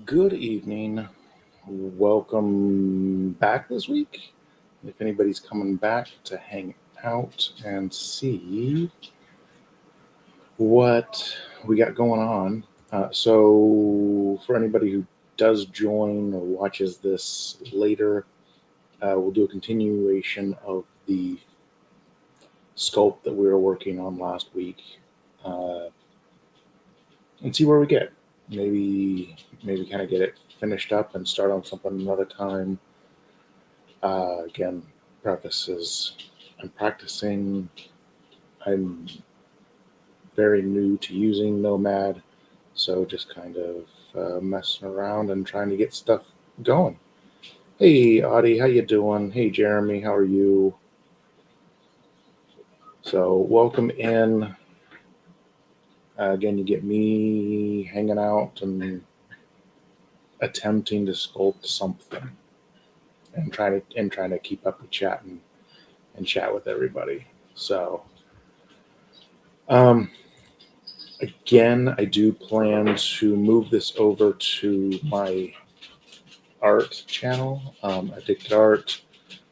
Good evening. Welcome back this week. If anybody's coming back to hang out and see what we got going on. For anybody who does join or watches this later, we'll do a continuation of the sculpt that we were working on last week uh, and see where we get. Maybe kind of get it finished up and start on something another time. Again, prefaces. I'm practicing. I'm very new to using Nomad, so just kind of messing around and trying to get stuff going. Hey, Audie, how you doing? Hey, Jeremy, how are you? So, welcome in. Again, you get me hanging out and attempting to sculpt something, and trying to keep up with chat and chat with everybody. So, um, again, I do plan to move this over to my art channel, Addicted Art.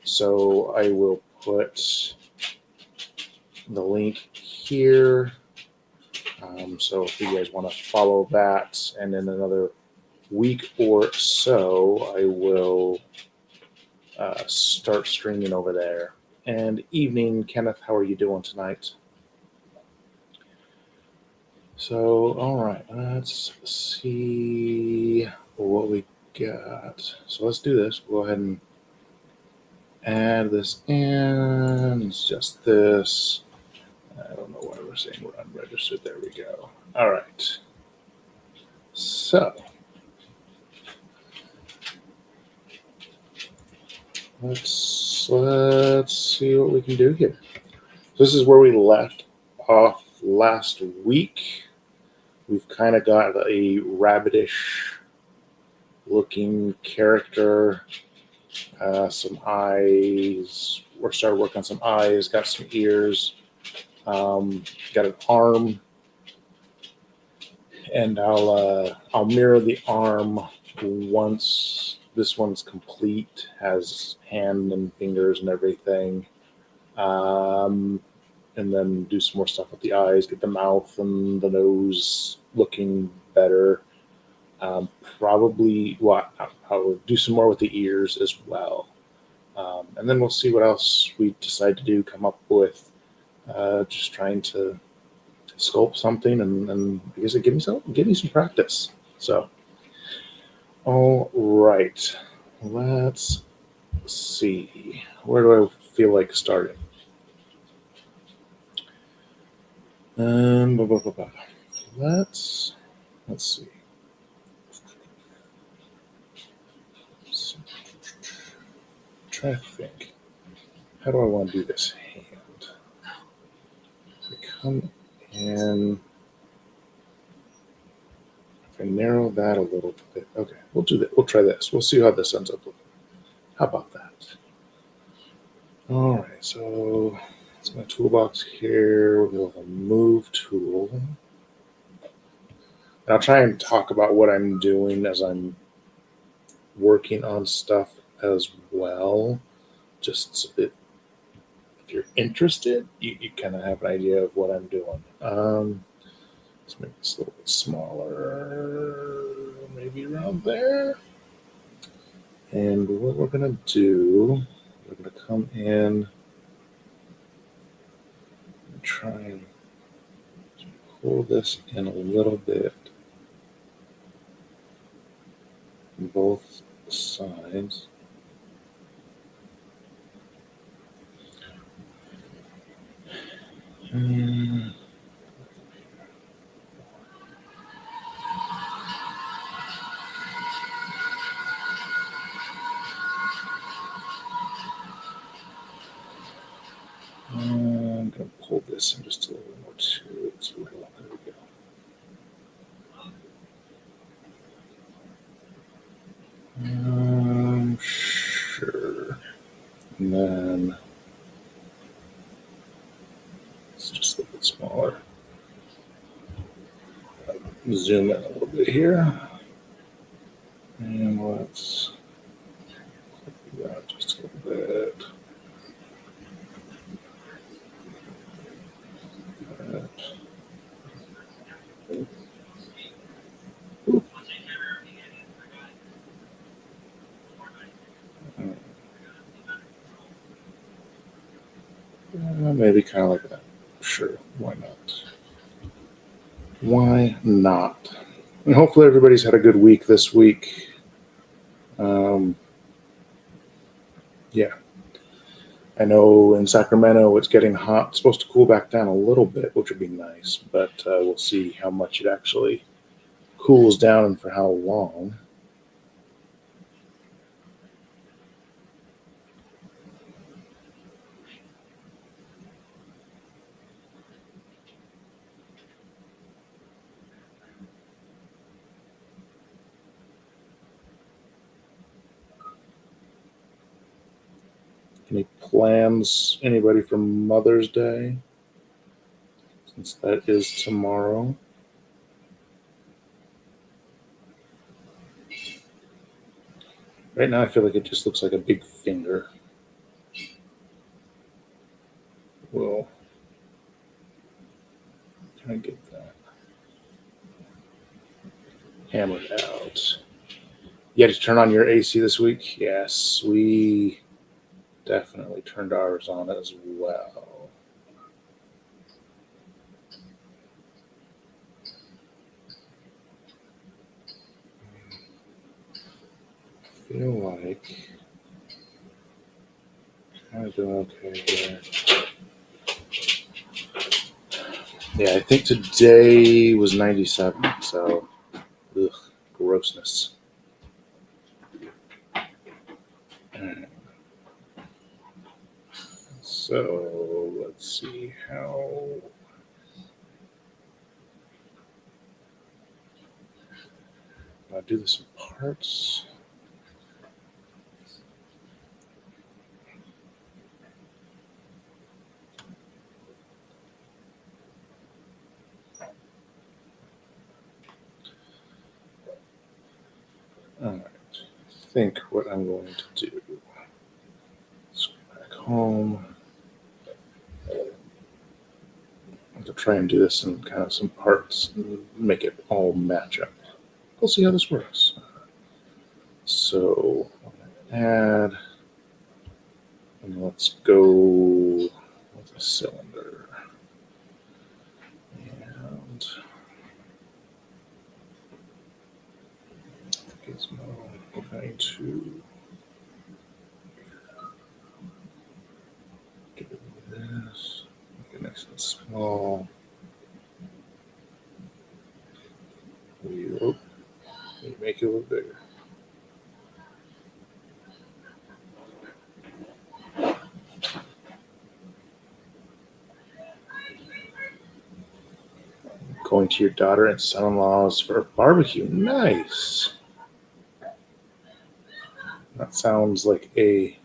So I will put the link here. So if you guys want to follow that, and in another week or so, I will start streaming over there. And evening, Kenneth, how are you doing tonight? So, all right, let's see what we got. So let's do this. We'll go ahead and add this in. It's just this. I don't know why we're saying we're unregistered. There we go. All right. So let's see what we can do here. This is where we left off last week. We've kind of got a rabbitish looking character, some eyes. We're started working on some eyes, got some ears, got an arm, and I'll mirror the arm once this one's complete, has hand and fingers and everything. And then do some more stuff with the eyes, get the mouth and the nose looking better. Probably, well, I'll do some more with the ears as well. And then we'll see what else we decide to do, come up with. Just trying to sculpt something, and I guess it give me some practice. So, all right, let's see. Where do I feel like starting? Blah, blah, blah, blah. Let's see. Try to think. How do I want to do this hand? So I come in. If I narrow that a little bit, okay, we'll do that. We'll try this. We'll see how this ends up looking. How about that? All right, so it's my toolbox here. We'll go with a move tool. And I'll try and talk about what I'm doing as I'm working on stuff as well. Just so that if you're interested, you kind of have an idea of what I'm doing. Let's make this a little bit smaller, maybe around there. And what we're going to do, we're going to come in and try and pull this in a little bit on both sides. And I'm going to pull this in just a little more too. It's a little, there we go. Sure. And then it's just a little bit smaller. Zoom in a little bit here. maybe kind of like that. Sure, why not? Why not? And hopefully everybody's had a good week this week. Yeah. I know in Sacramento it's getting hot. It's supposed to cool back down a little bit, which would be nice, but we'll see how much it actually cools down and for how long. Any plans, anybody for Mother's Day? Since that is tomorrow. Right now, I feel like it just looks like a big finger. We'll try and get that hammered out. You had to turn on your AC this week? Yes, we definitely turned ours on as well. I feel like I'm doing okay here. Yeah, I think today was 97, so ugh, grossness. Alright. So let's see how. I'll do this in parts. All right. I think what I'm going to do. Let's go back home. I'm to try and do this in kind of some parts and make it all match up. We'll see how this works. So add, and let's go with a cylinder. And gizmo, we're going to do this, make it nice and small. We make it a little bigger. Going to your daughter and son-in-law's for a barbecue. Nice. That sounds like a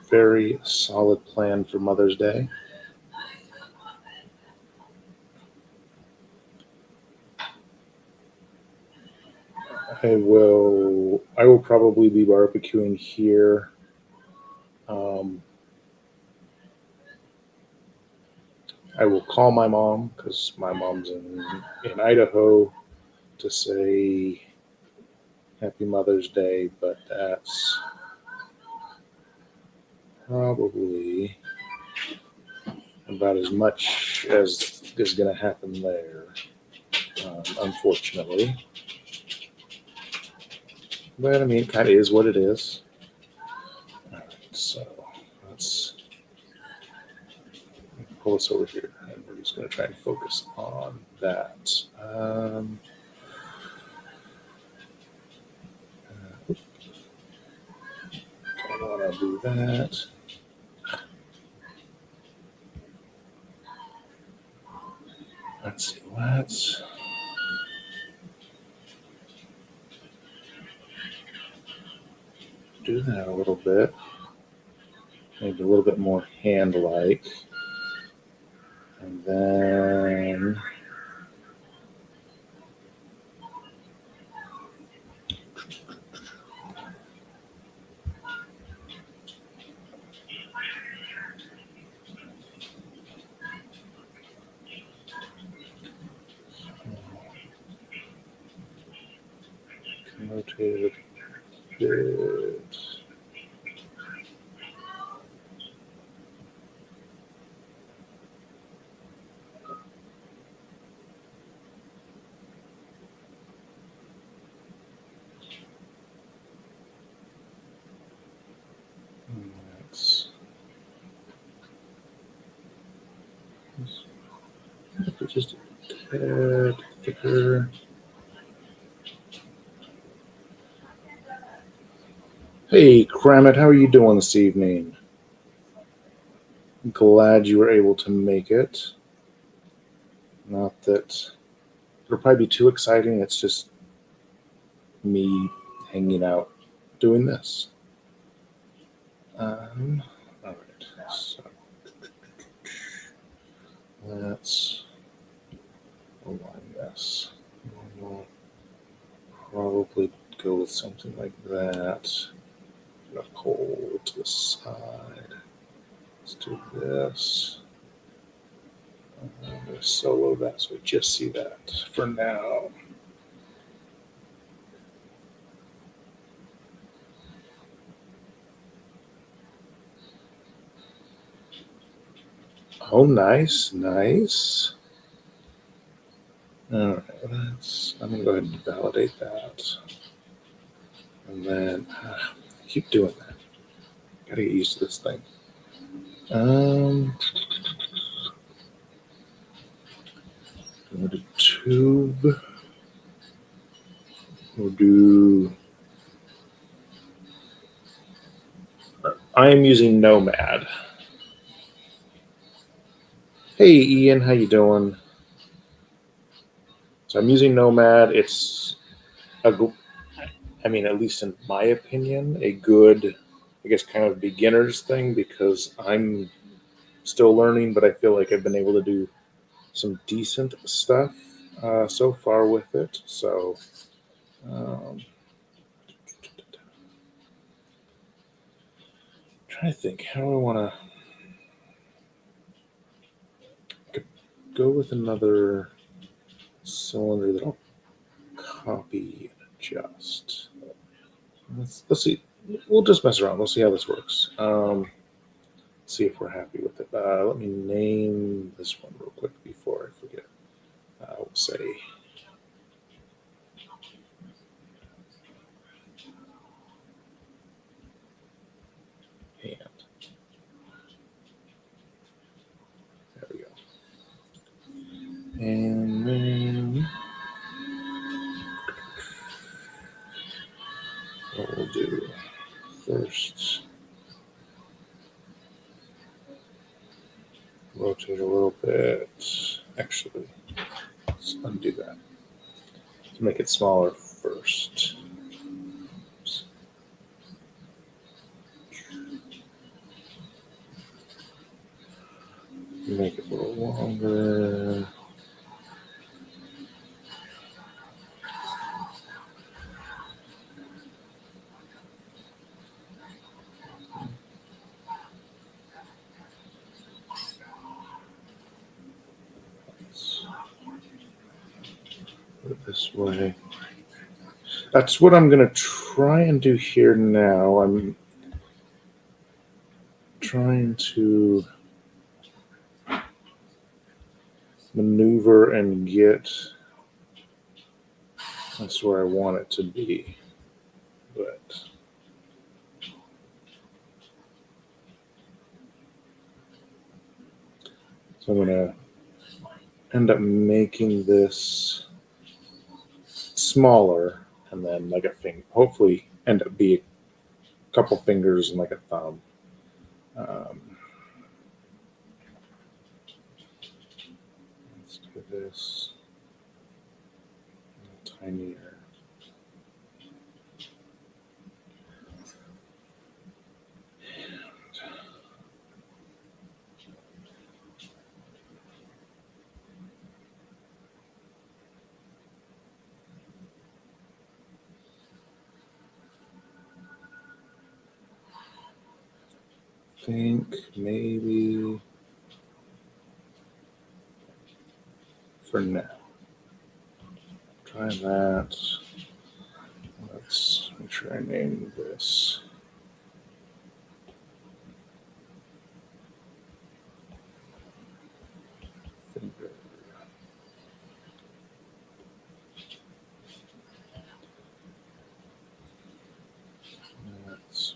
very solid plan for Mother's Day. I will probably be barbecuing here. I will call my mom because my mom's in Idaho to say Happy Mother's Day, but that's probably about as much as is going to happen there, unfortunately. But I mean, it kind of is what it is. All right, so let's pull this over here, and we're just going to try and focus on that. I want to do that. Let's see, let's do that a little bit. Maybe a little bit more hand-like. And then rotate it a bit. Just a tad thicker. Hey, Kramit, how are you doing this evening? Glad you were able to make it. Not that it'll probably be too exciting. It's just me hanging out doing this. All right. So let's align this. We'll probably go with something like that. I'm gonna pull to the side. Let's do this. I'm gonna solo that so we just see that for now. Oh, nice, nice. All right, I'm gonna go ahead and validate that, and then keep doing that. Gotta get used to this thing. Go to tube. We'll do. I am using Nomad. Hey, Ian, how you doing? So I'm using Nomad. It's I mean, at least in my opinion, a good, I guess, kind of beginner's thing because I'm still learning, but I feel like I've been able to do some decent stuff so far with it. So, trying to think, how do I want to go with another cylinder that I'll copy and adjust. Let's see. We'll just mess around. We'll see how this works. See if we're happy with it. Let me name this one real quick before I forget. We'll say hand. There we go. And then what we'll do first, rotate a little bit. Actually, let's undo that to make it smaller first. Oops. Make it a little longer. Put it this way. That's what I'm going to try and do here now. I'm trying to maneuver and get that's where I want it to be. But so I'm going to end up making this smaller and then like a thing, hopefully end up be a couple fingers and like a thumb. Let's do this a little tinier. Think maybe for now. Try that. Let's make sure I name this. Finger. Let's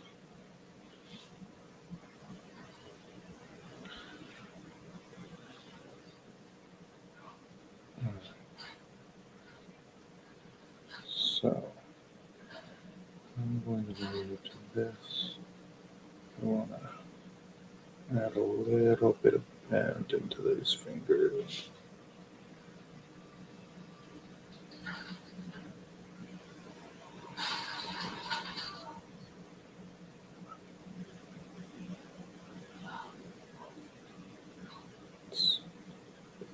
going to move to this. I want to add a little bit of bend into those fingers.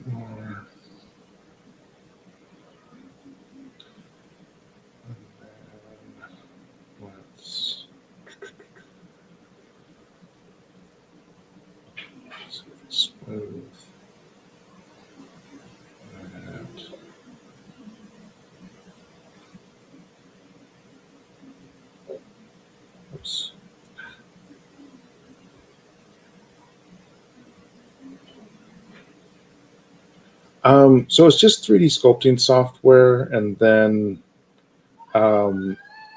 More. And then let's see if it's smooth. And oops. So it's just 3D sculpting software, and then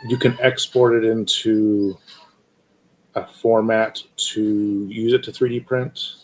you can export it into a format to use it to 3D print.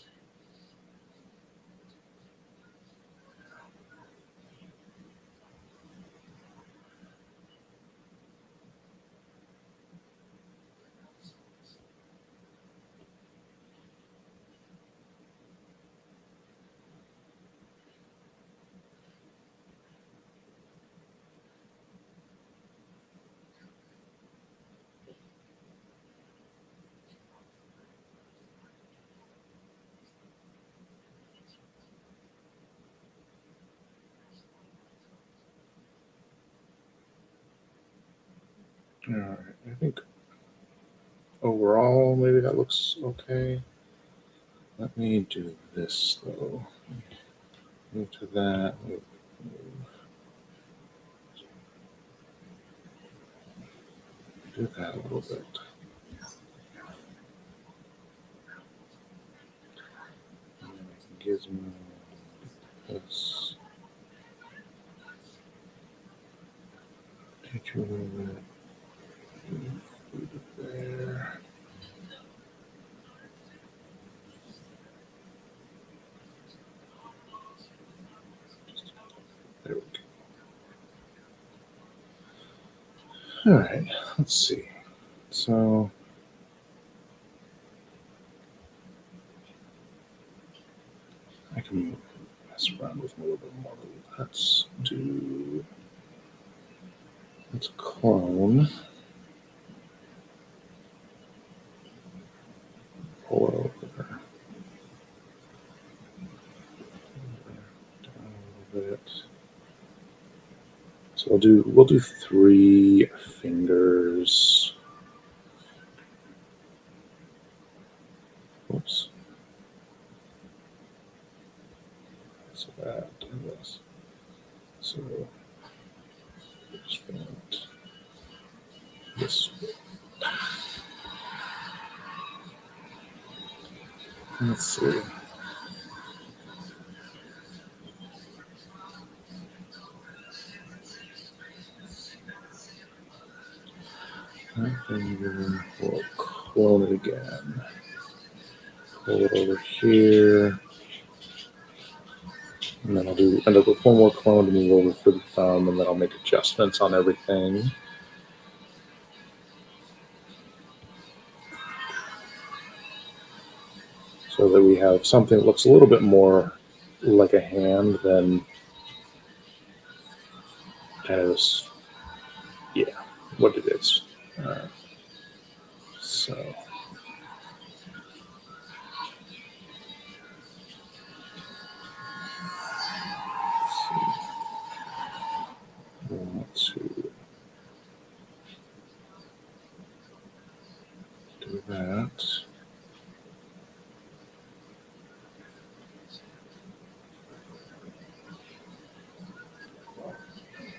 All right, I think overall maybe that looks okay. Let me do this though. Move to that. Move. Do that a little bit. Gizmo. This. Teach you a little bit. Move it there. There we go. All right, let's see. So I can mess around with a little bit more. Let's clone. Pull over. Down a little bit. So we'll do 3 fingers. Whoops. So that and this. So just want this. Let's see. That finger, we'll clone it again. Pull it over here. And then I'll end up with one more clone to move over for the thumb, and then I'll make adjustments on everything. So that we have something that looks a little bit more like a hand than kind of this, yeah, what it is. So want to do that.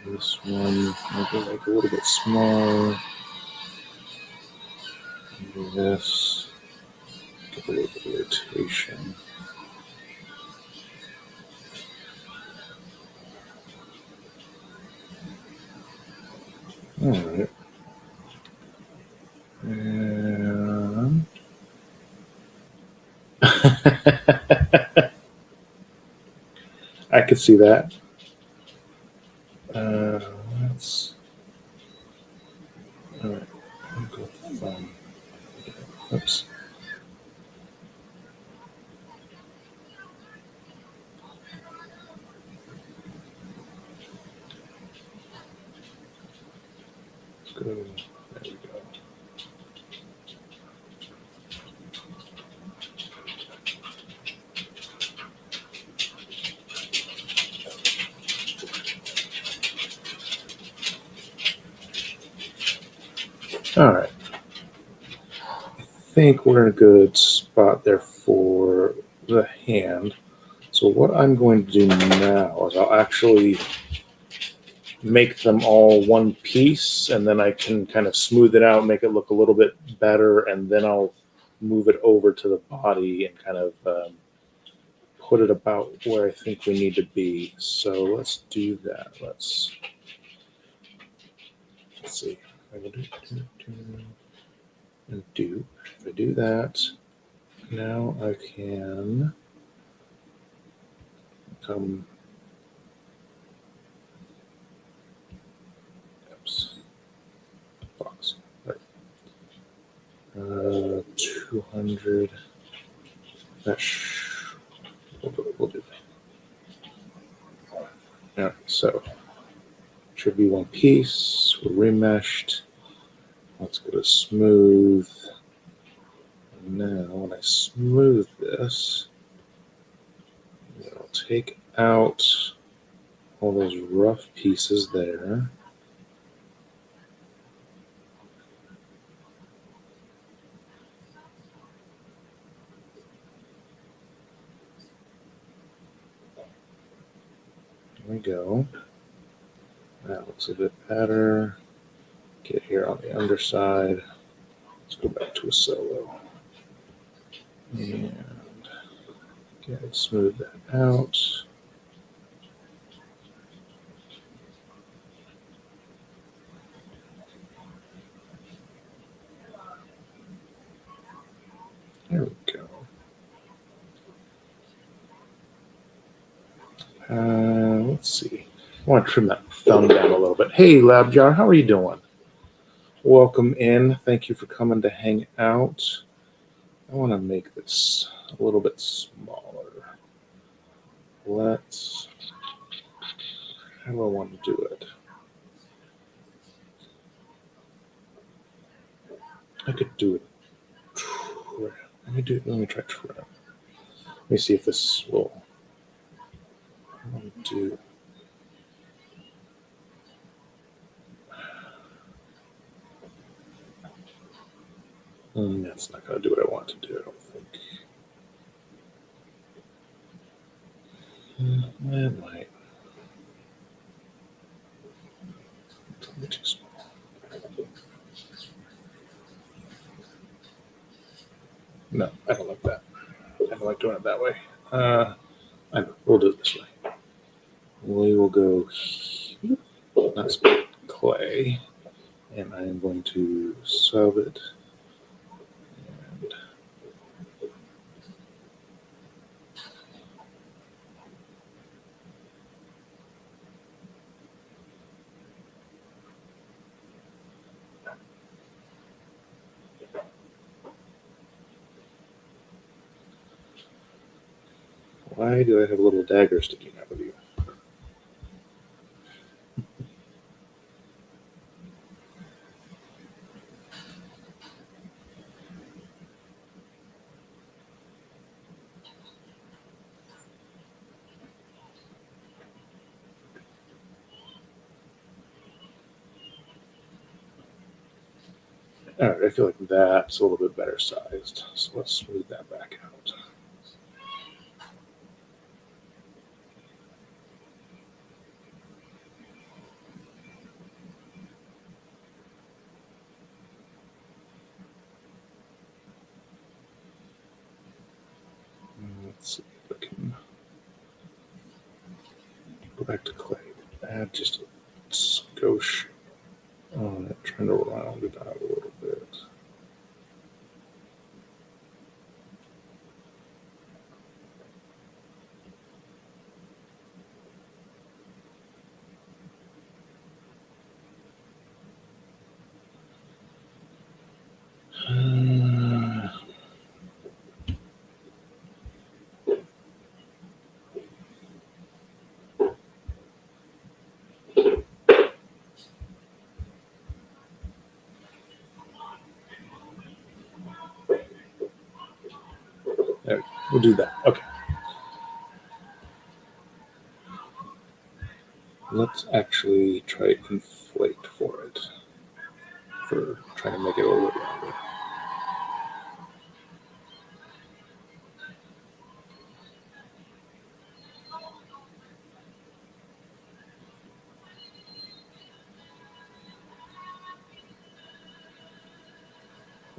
This one, maybe make a little bit smaller. Do this. Get a little bit of rotation. All right. And I could see that. Let's. All right. go. There we go. All right. I think we're in a good spot there for the hand. So what I'm going to do now is I'll actually make them all one piece, and then I can kind of smooth it out, make it look a little bit better, and then I'll move it over to the body and kind of put it about where I think we need to be. So let's do that. Let's see. If I do that, now I can come. Oops. Box. Right. 200. We'll do that. All right. So should be one piece. We're remeshed. Let's go to smooth. Now, when I smooth this, I'll take out all those rough pieces there. There we go. That looks a bit better. Get here on the underside. Let's go back to a solo. And smooth that out. There we go. Let's see. I want to trim that thumb down a little bit. Hey, LabJar, how are you doing? Welcome in. Thank you for coming to hang out. I want to make this a little bit smaller. How do I want to do it? I could do it. Let me try trim. Let me see if this will do. That's not going to do what I want to do, I don't think. It might. It's a little too small. No, I don't like that. I don't like doing it that way. I know. We'll do it this way. We will go, not clay, and I am going to sub it. Why do I have a little dagger sticking out of you? All right, I feel like that's a little bit better sized. So let's smooth that back out. Let's see if I can go back to clay. Add just a skosh on it, trying to round it out a little bit. We'll do that. Okay. Let's actually try inflate for it. For trying to make it a little bit longer.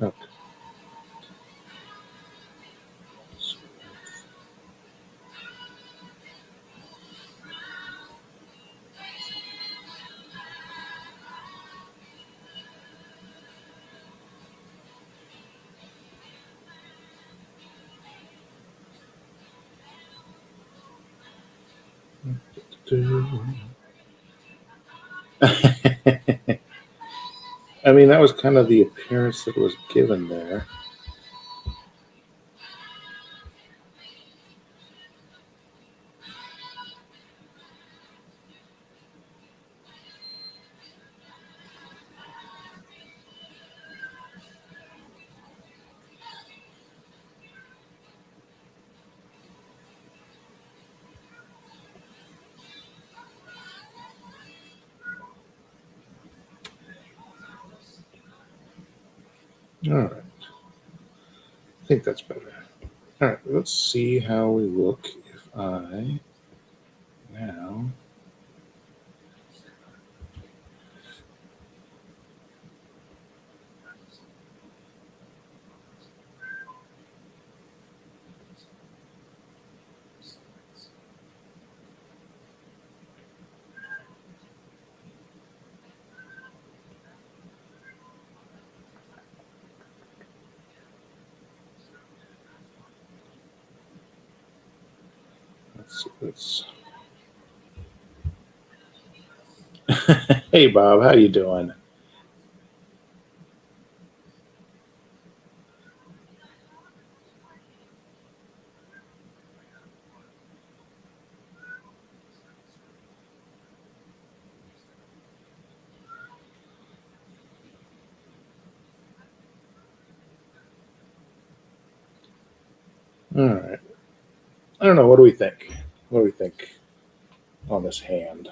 Okay. I mean, that was kind of the appearance that was given there. All right. I think that's better. All right. Let's see how we look if I now. Let's. Hey, Bob. How you doing? All right. I don't know. What do we think? What do we think on this hand?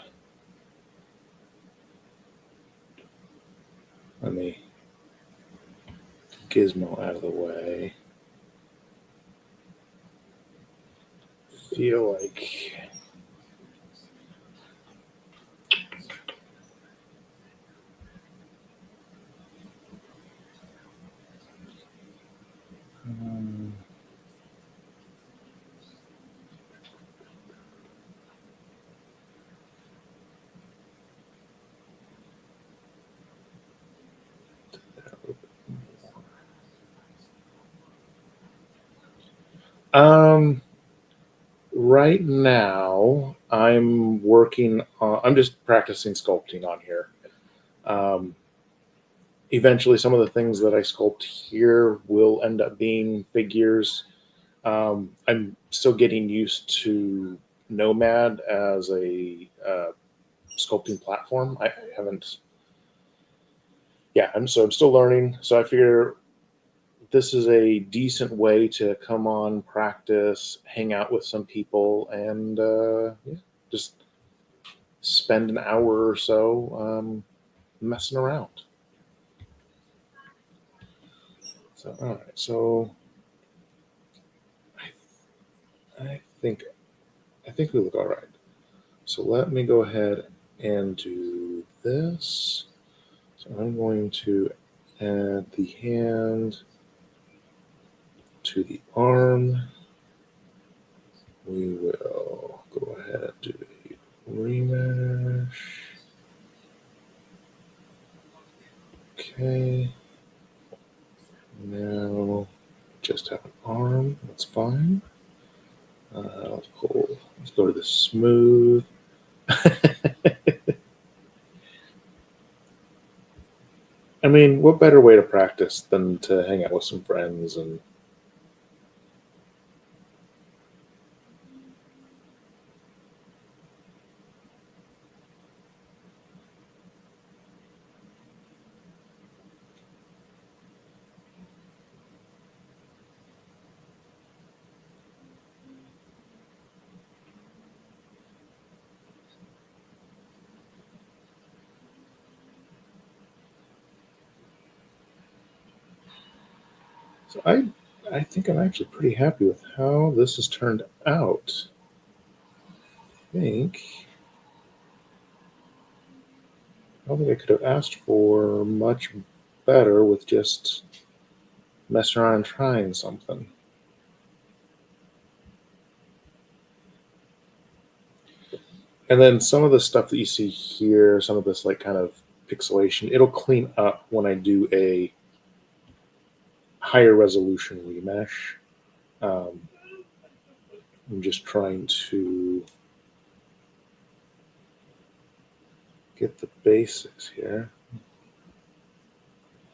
Let me gizmo out of the way. Feel like um, um right now I'm working on. I'm just practicing sculpting on here. Um, Eventually, some of the things that I sculpt here will end up being figures. I'm still getting used to Nomad as a sculpting platform. I haven't. Yeah, I'm still learning. So I figure this is a decent way to come on, practice, hang out with some people, and yeah, just spend an hour or so messing around. So all right, so I think I think we look all right. So let me go ahead and do this. So I'm going to add the hand to the arm. We will go ahead and do a remesh. Okay. Now just have an arm. That's fine. Let's go to the smooth. I mean, what better way to practice than to hang out with some friends and So I think I'm actually pretty happy with how this has turned out. I don't think I could have asked for much better with just messing around and trying something. And then some of the stuff that you see here, some of this like kind of pixelation, it'll clean up when I do a higher resolution remesh. Um, I'm just trying to get the basics here.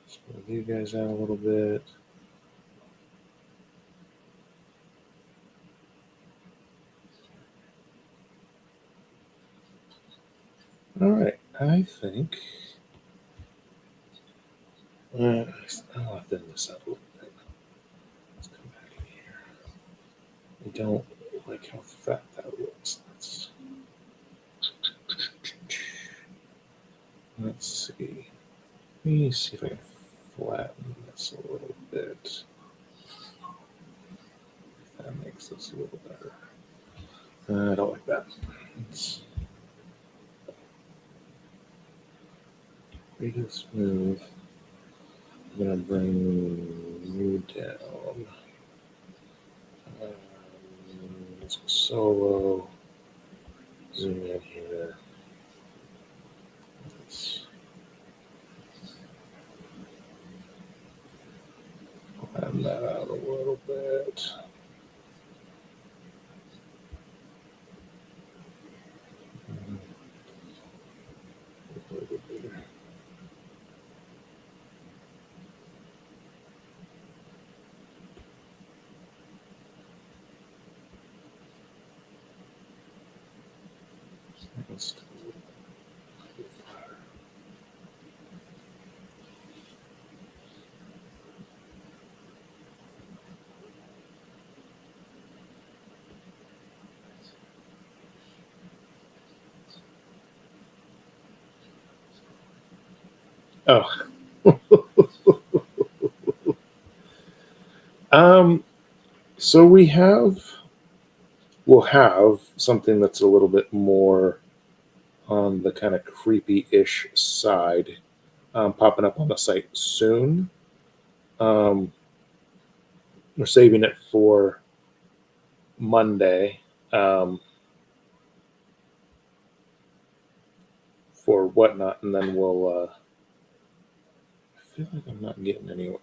Smooth you guys out a little bit. All right, I think I'll thin this out a little bit. Let's come back in here. I don't like how fat that looks. Let's see. Let me see if I can flatten this a little bit. That makes this a little better. I don't like that. Let's make it smooth. I'm gonna bring you down. Let's go solo. Zoom in here. Let's flatten that out a little bit. A little bigger. Let's do a little bit flatter. Oh. So we'll have something that's a little bit more on the kind of creepy-ish side popping up on the site soon. We're saving it for Monday for whatnot, and then we'll. I feel like I'm not getting anywhere.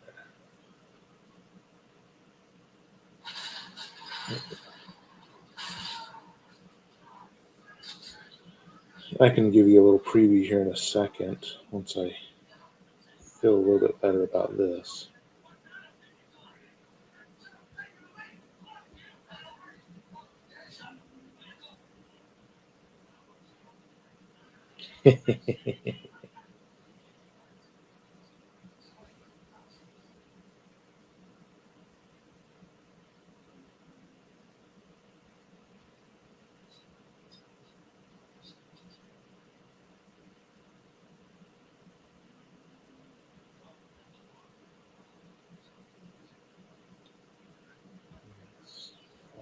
I can give you a little preview here in a second once I feel a little bit better about this.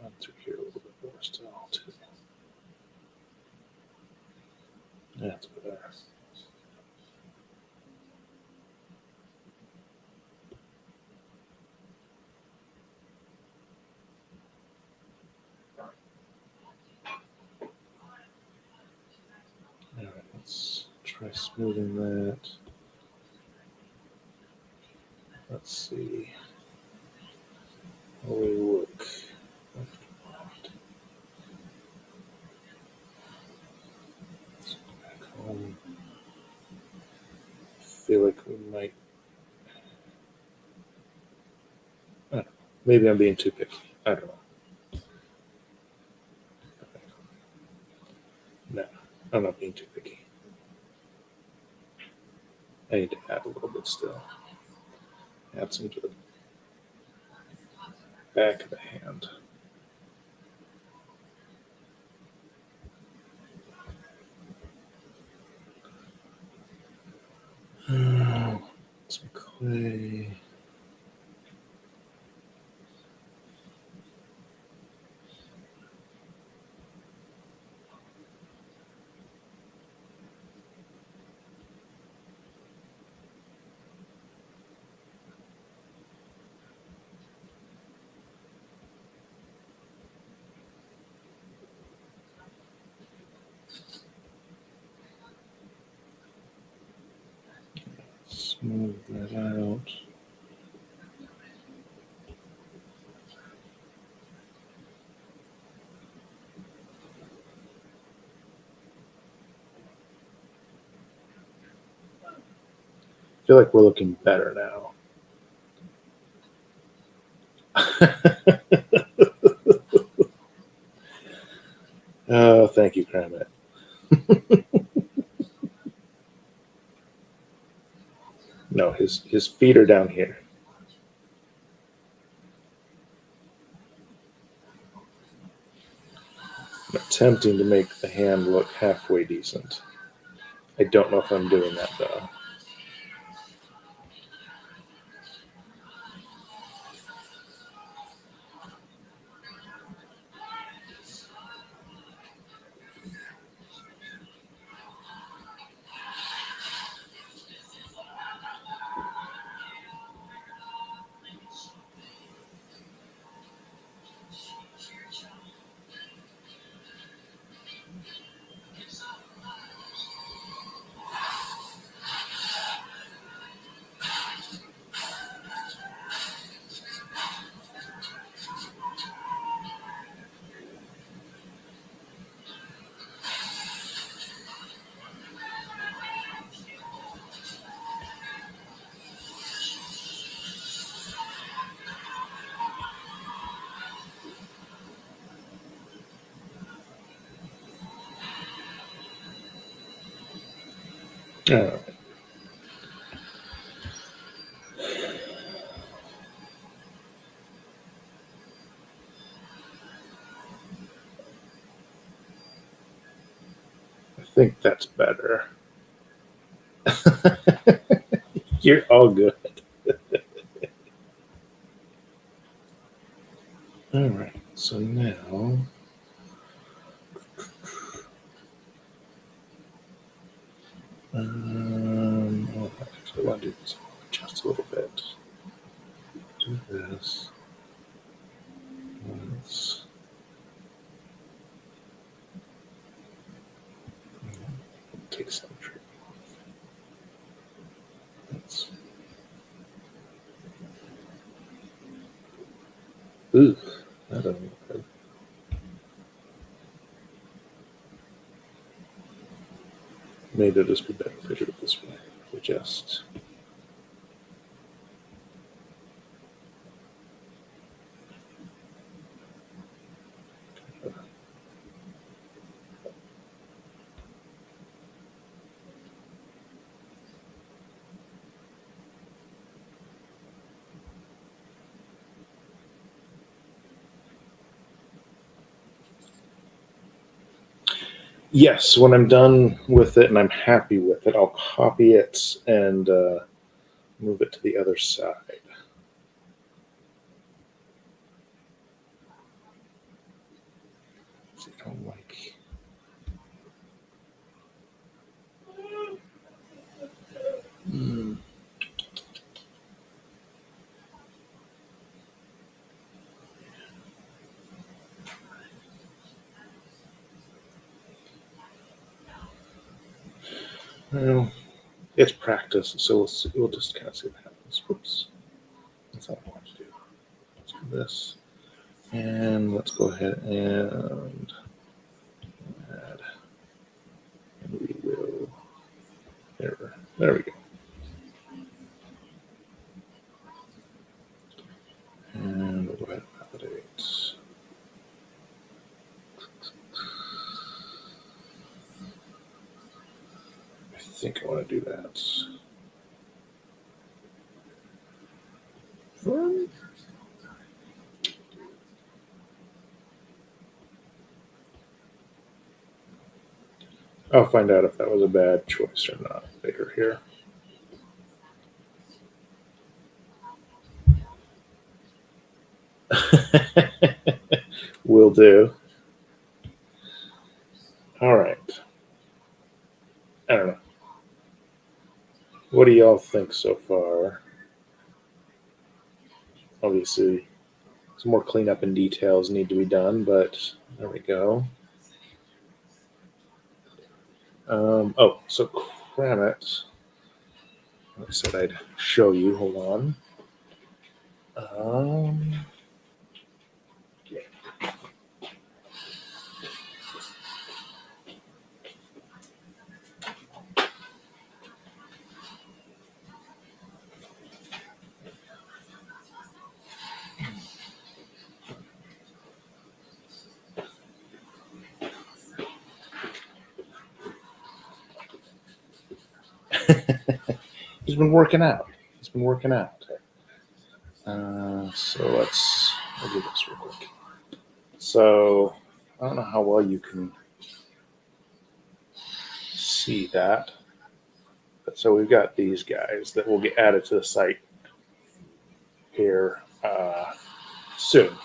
Run through here a little bit more still, too. That's better. All right, let's try smoothing that. Let's see how we look. Back home. I feel like we might. I don't know. Maybe I'm being too picky. I don't know. No, I'm not being too picky. I need to add a little bit still. Add some to the back of the hand. Some clay. move that out. I feel like we're looking better now. Oh, thank you, Kramit. No, his feet are down here. I'm attempting to make the hand look halfway decent. I don't know if I'm doing that though. All right. I think that's better. You're all good. All right. So now, all right, so I want to do this just a little bit. Do this. Let's take some tree. Let's. Ooh, that doesn't look good. Maybe it'll just be better if I do it this way. We just. Yes, when I'm done with it and I'm happy with it, I'll copy it and move it to the other side. I don't like. Hmm. Well, it's practice, so we'll see, we'll just kind of see what happens. Whoops, that's not what I want to do. Let's do this, and let's go ahead and add. And we will. There we go. And we'll go ahead and validate. I think I want to do that. I'll find out if that was a bad choice or not later here. Will do. All right. I don't know. What do y'all think so far? Obviously, some more cleanup and details need to be done, but there we go. So Kramit, I said I'd show you. Hold on. He's been working out. He's been working out. So we'll do this real quick. So I don't know how well you can see that. But so we've got these guys that will get added to the site here soon.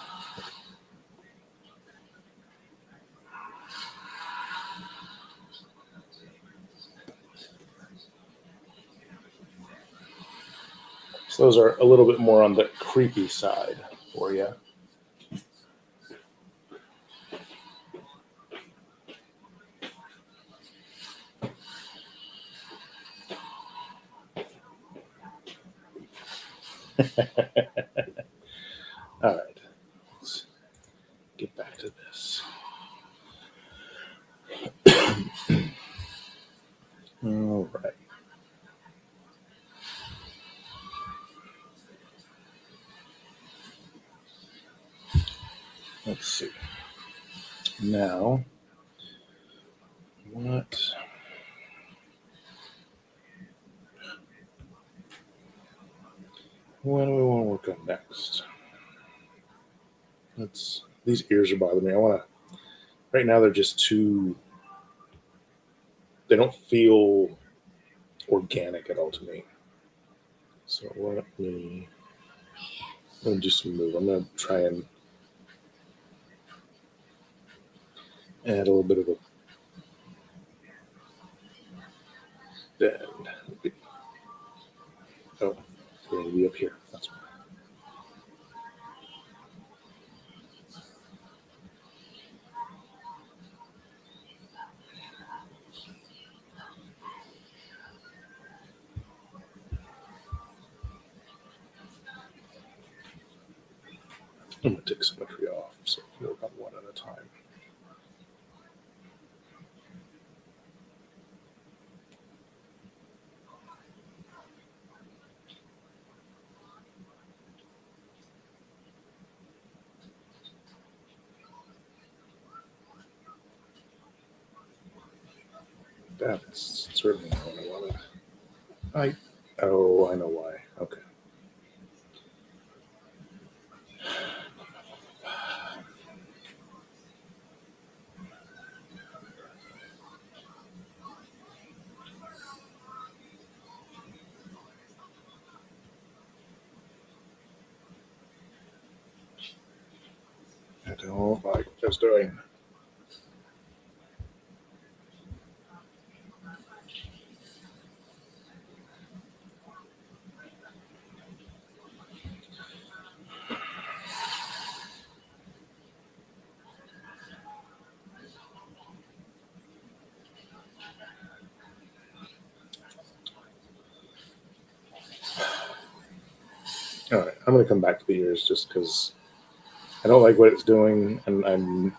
So those are a little bit more on the creepy side for you. All right, let's get back to this. All right. Let's see. Now, what do we want to work on next? These ears are bothering me. I want to. Right now, they're just too. They don't feel organic at all to me. So I'm gonna do some move. I'm gonna try and add a little bit of a bend. Oh, we're gonna be up here. That's why. I'm gonna take symmetry off so we can work on one at a time. That's certainly not what I wanted. I know why. Okay. I don't like what I was doing. All right, I'm gonna come back to the ears just because I don't like what it's doing, and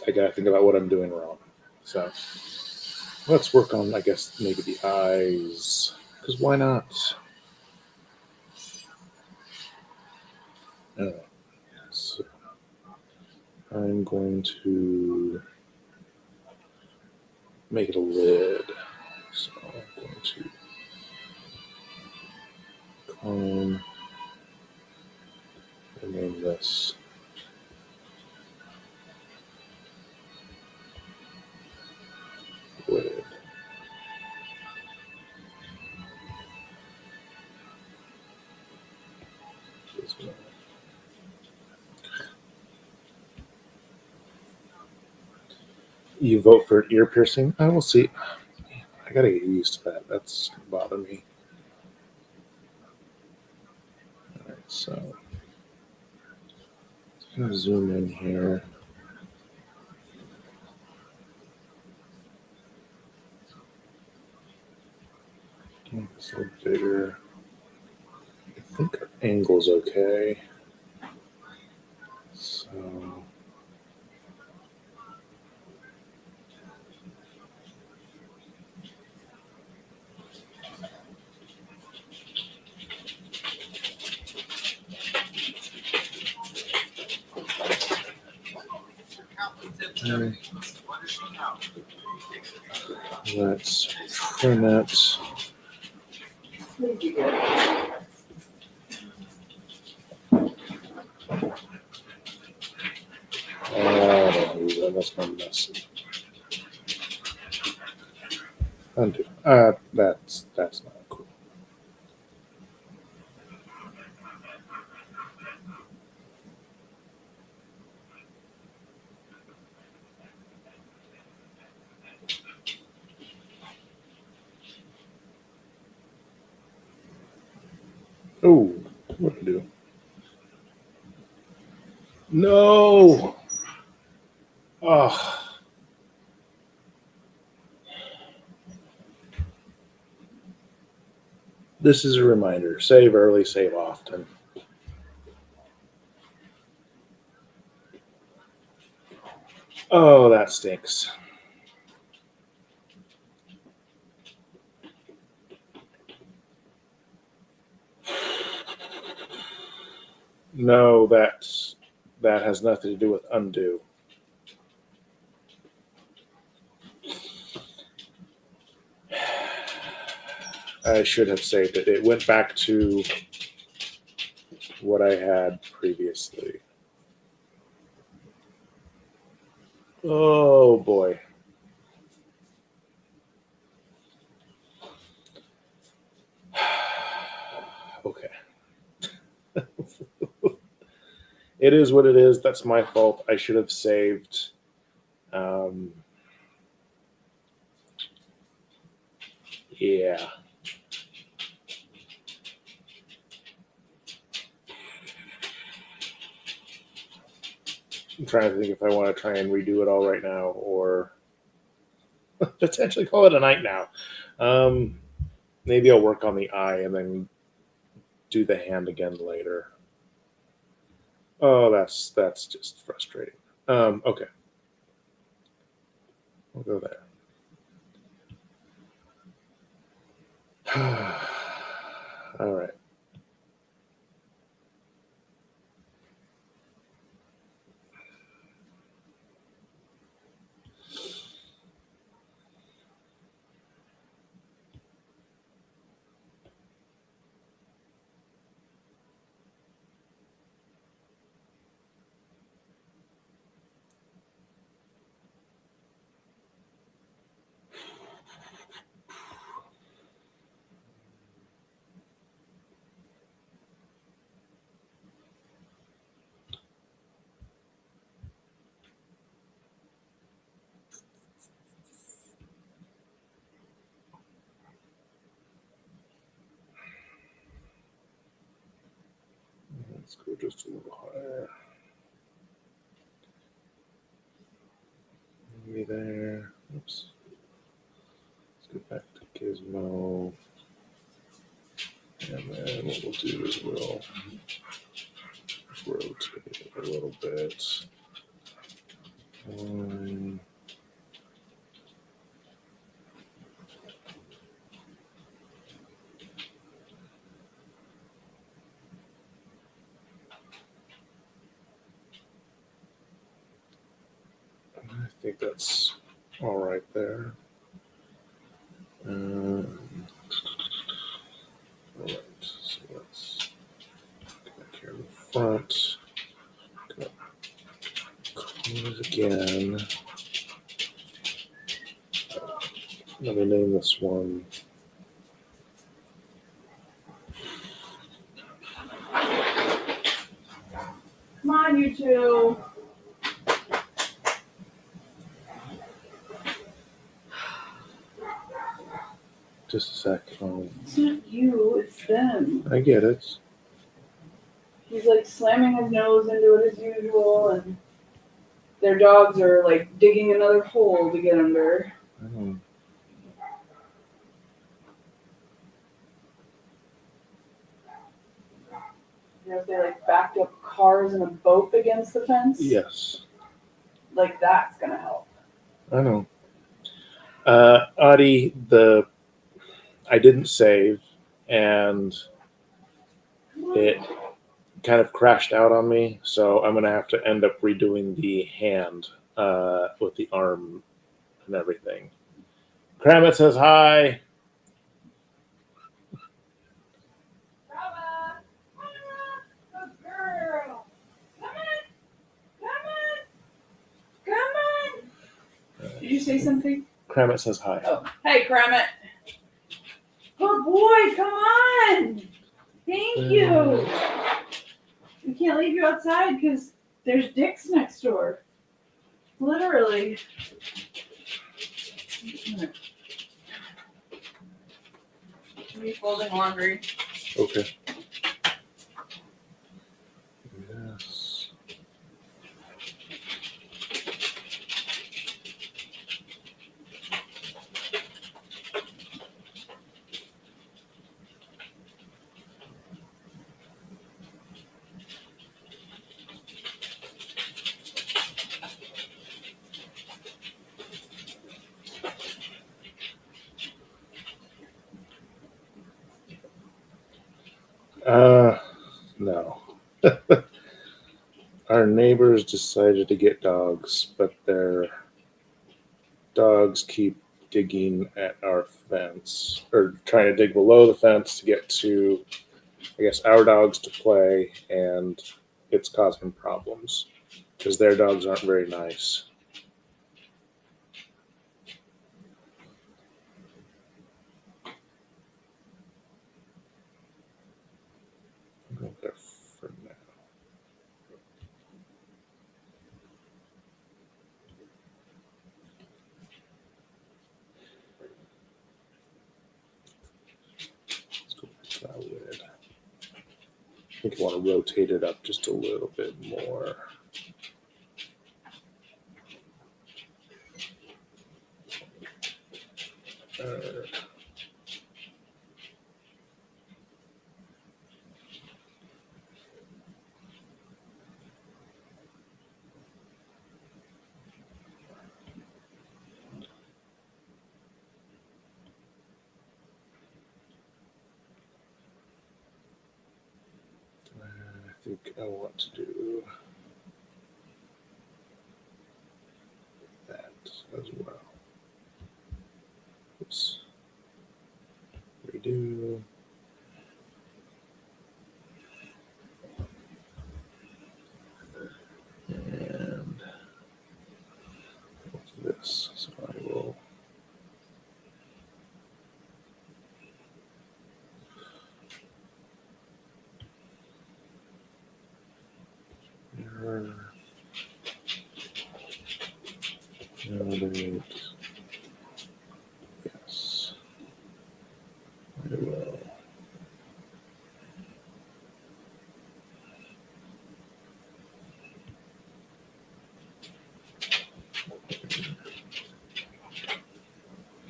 I gotta think about what I'm doing wrong. So let's work on, I guess, maybe the eyes, because why not? So I'm going to make it a lid. So I'm going to clone and name this lid. You vote for ear piercing? I will see. I gotta get used to that. That's gonna bother me. All right, so I'm gonna zoom in here. It's a little bigger. I think our angle's okay. So. Let's trim it. That's my mess. Undo. That's not cool. Oh, what did I do? No. Oh. This is a reminder. Save early, save often. Oh, that stinks. No, that has nothing to do with undo. I should have saved it. It went back to what I had previously. Oh boy. Okay. It is what it is. That's my fault. I should have saved. Yeah. I'm trying to think if I want to try and redo it all right now or potentially call it a night now. Maybe I'll work on the eye and then do the hand again later. Oh, that's just frustrating. Okay, we'll go there. All right. Let's go just a little higher. Maybe there. Oops. Let's go back to Gizmo. And then what we'll do is we'll rotate it a little bit. I think that's all right there. All right, so let's go back here in the front. Close again. Let me name this one. Come on, you two. Just a sec. It's not you, it's them. I get it. He's like slamming his nose into it as usual, and their dogs are like digging another hole to get under. if they like backed up cars and a boat against the fence. Yes, Like that's gonna help. I know. Audie, I didn't save, and it kind of crashed out on me, so I'm gonna have to end up redoing the hand with the arm and everything. Kramit says hi. Good girl. Come on. Did you say something? Kramit says hi. Oh, hey, Kramit. Good boy, come on. Thank you. We can't leave you outside because there's dicks next door. Literally. Me folding laundry. Okay. Yes. No. Our neighbors decided to get dogs, but their dogs keep digging at our fence, or trying to dig below the fence to get to, I guess, our dogs to play, and it's causing problems because their dogs aren't very nice. I'll go there for now. Let's go back to that lid. I think I want to rotate it up just a little bit more. I think I want to do that as well. Oops. Redo. And what's this? So I will. Mirror. Validate. Yes. I will.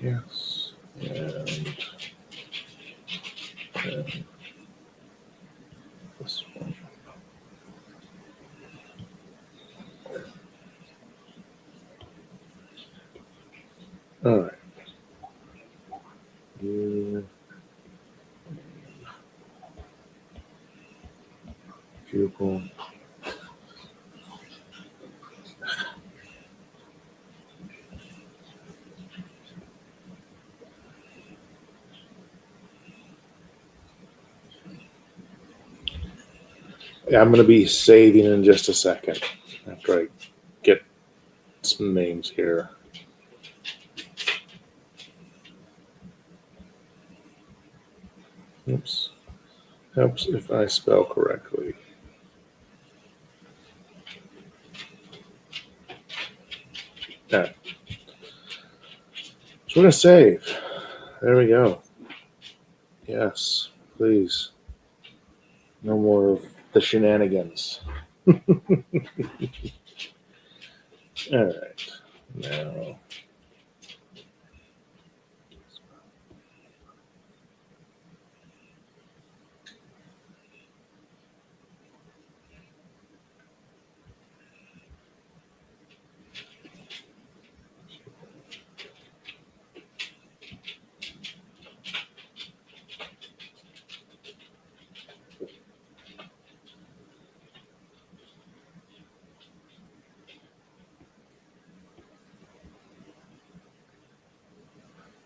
Yes. And then this one. All right. You. Pupil. Yeah, I'm going to be saving in just a second after I get some names here. Oops. Helps if I spell correctly. All right. So we're going to save. There we go. Yes, please. No more of the shenanigans. All right. Now.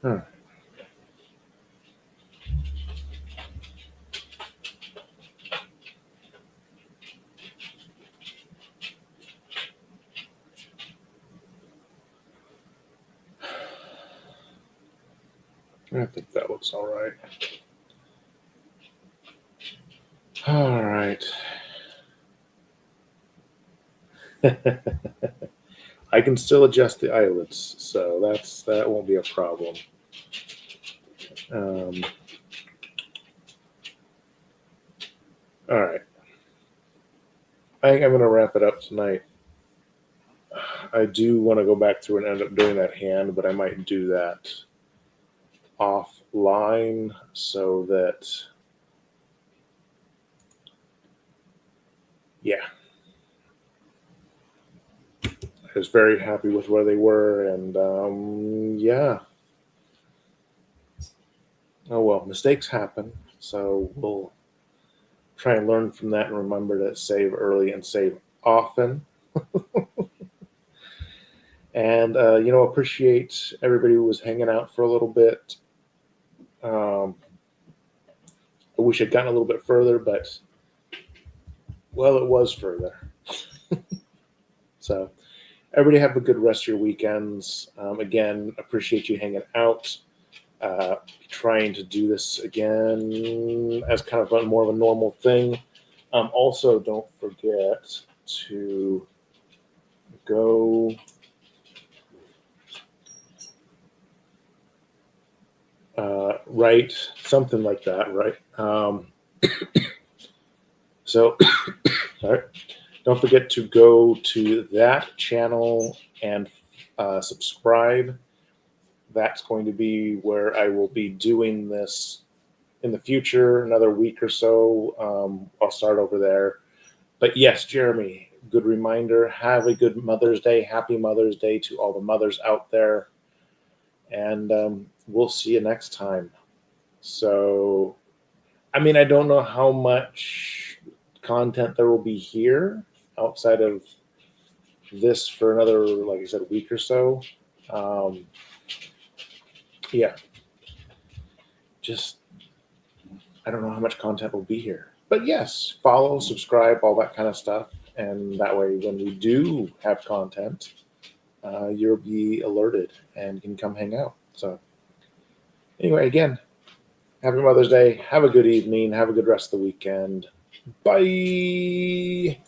Huh. I think that looks all right. All right. I can still adjust the eyelids, so that won't be a problem. All right. I think I'm going to wrap it up tonight. I do want to go back through and end up doing that hand, but I might do that offline so that, yeah. I was very happy with where they were, and yeah. Oh well, mistakes happen, so we'll try and learn from that and remember to save early and save often. And appreciate everybody who was hanging out for a little bit. I wish I'd gotten a little bit further, but well, it was further. So everybody have a good rest of your weekends. Again, appreciate you hanging out. Trying to do this again as kind of more of a normal thing. Also, don't forget to go write something like that, right? So, sorry. Don't forget to go to that channel and subscribe. That's going to be where I will be doing this in the future, another week or so. I'll start over there. But yes, Jeremy, good reminder. Have a good Mother's Day. Happy Mother's Day to all the mothers out there. And we'll see you next time. So, I mean, I don't know how much content there will be here outside of this for another, like I said, week or so. Yeah. Just, I don't know how much content will be here. But yes, follow, subscribe, all that kind of stuff. And that way, when we do have content, you'll be alerted and can come hang out. So, anyway, again, happy Mother's Day. Have a good evening. Have a good rest of the weekend. Bye.